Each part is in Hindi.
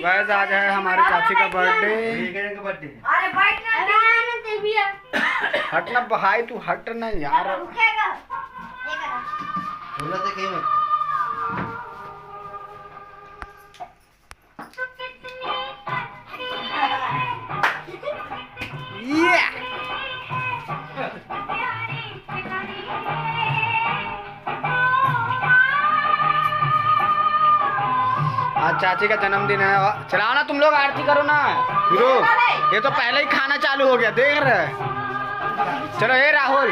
गाइस आज है हमारी चाची का बर्थडे। अरे हट ना भाई, तू हट ना यार। आज चाची का जन्मदिन है। चलाओ ना तुम लोग, आरती करो ना हीरो। ये तो पहले ही खाना चालू हो गया, देख रहे। चलो ये राहुल,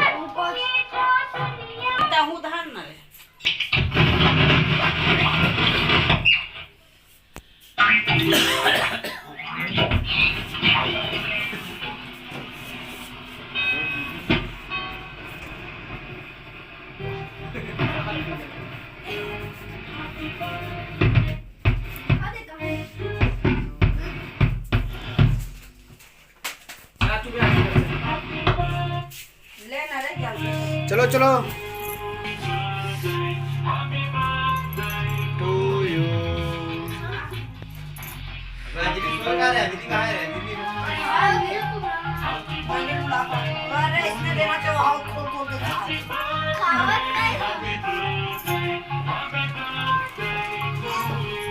चलो चलो। To you. इसने देना चाहिए खोल खोल के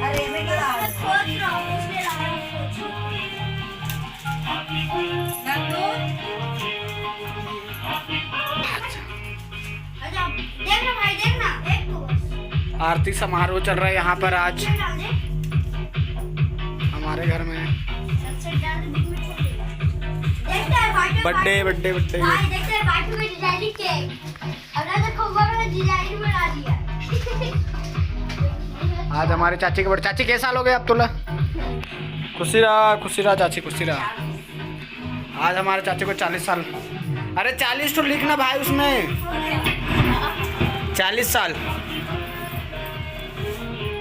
अरे मैं क्या सोच रहा हूँ उसने देखना भाई, देखना देख तो। आरती समारोह चल रहा है यहाँ पर आज हमारे घर में। बर्थडे बर्थडे बर्थडे आज हमारे चाची के बर्थडे। चाची कैसा साल हो गए अब तुला? खुशी रहा चाची, खुशी रहा। आज हमारे चाची को 40 साल। अरे 40 तो लिखना भाई उसमें, 40 साल।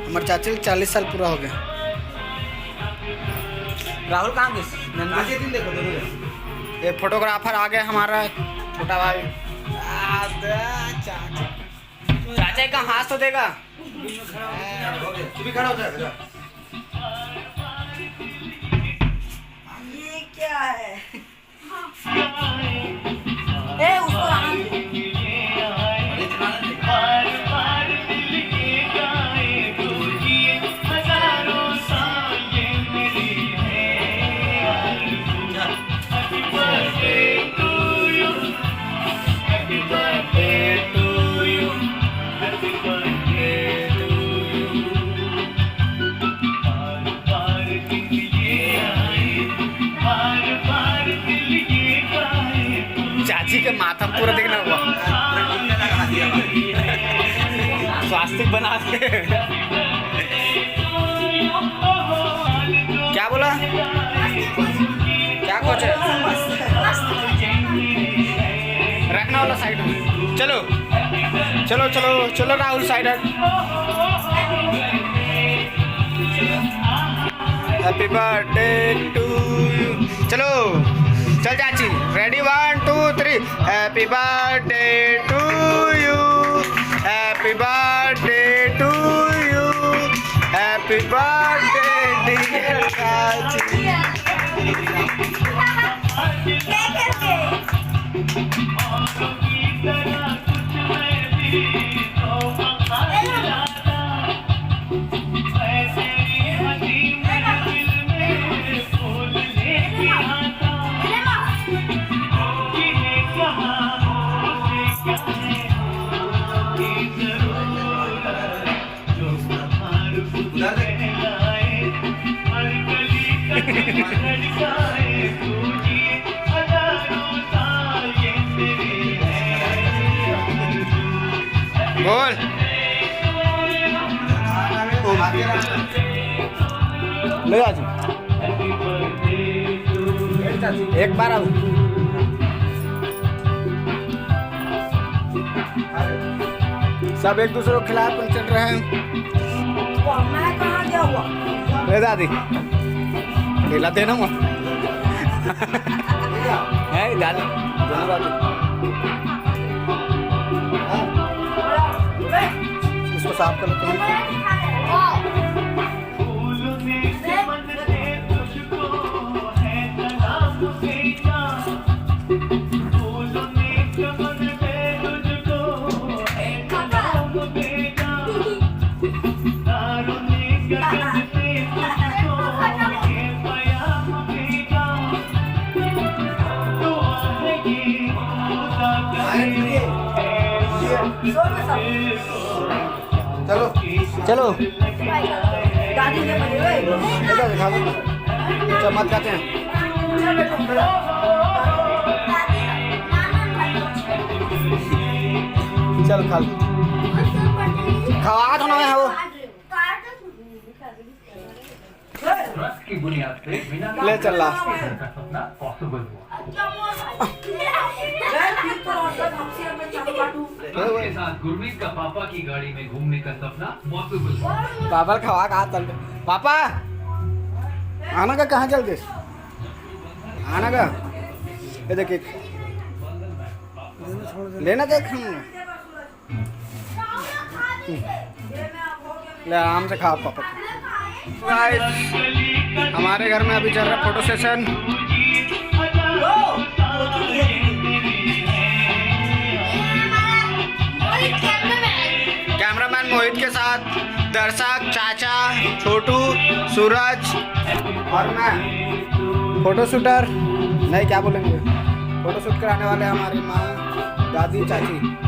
हमारे चाची को 40 साल पूरा हो गया। राहुल कहाँ गए? ये फोटोग्राफर आ गया हमारा छोटा भाई। चाचा का हाथ तो देगा। खड़ा होता है। ये क्या है? ए उसको चाची के माथा पूरा देखना हुआ। स्वास्तिक बना के। क्या बोला? क्या कुछ है? रखना वाला साइड में। चलो चलो चलो चलो राहुल साइड हट। Happy birthday to you. चलो चल चाची, ready 1 2 3। Happy birthday to you, happy birthday to you, happy birthday dear चाची। बोल ले आज एक बार अब सब एक दूसरे को खिलाए पर चल रहे हैं। मैं कहाँ गया हुआ? ले दादी खिला देना है दादी दोनों दादी। उसको साफ कर लेते हैं। चलो चलो दादी ने मुझे इधर दिखा दो चम्मच खाते हैं। चल खा लो। खवा तो ना है वो ट्रस्ट की बुनियाद पे बिना ले चल ला। का सपना पॉसिबल हुआ। के साथ गुरमीत का पापा की गाड़ी में घूमने का सपना पॉसिबल हुआ। पापा खवा कहा चल पापा आना का कहाँ चलते आना का ये देखिए लेना देख ले आराम से खा पापा। गाइस हमारे घर में अभी चल रहा है फोटो सेशन। कैमरामैन मोहित के साथ दर्शक चाचा छोटू सूरज और मैं फोटो शूटर नहीं क्या बोलेंगे फोटो शूट कराने वाले हमारी माँ दादी चाची।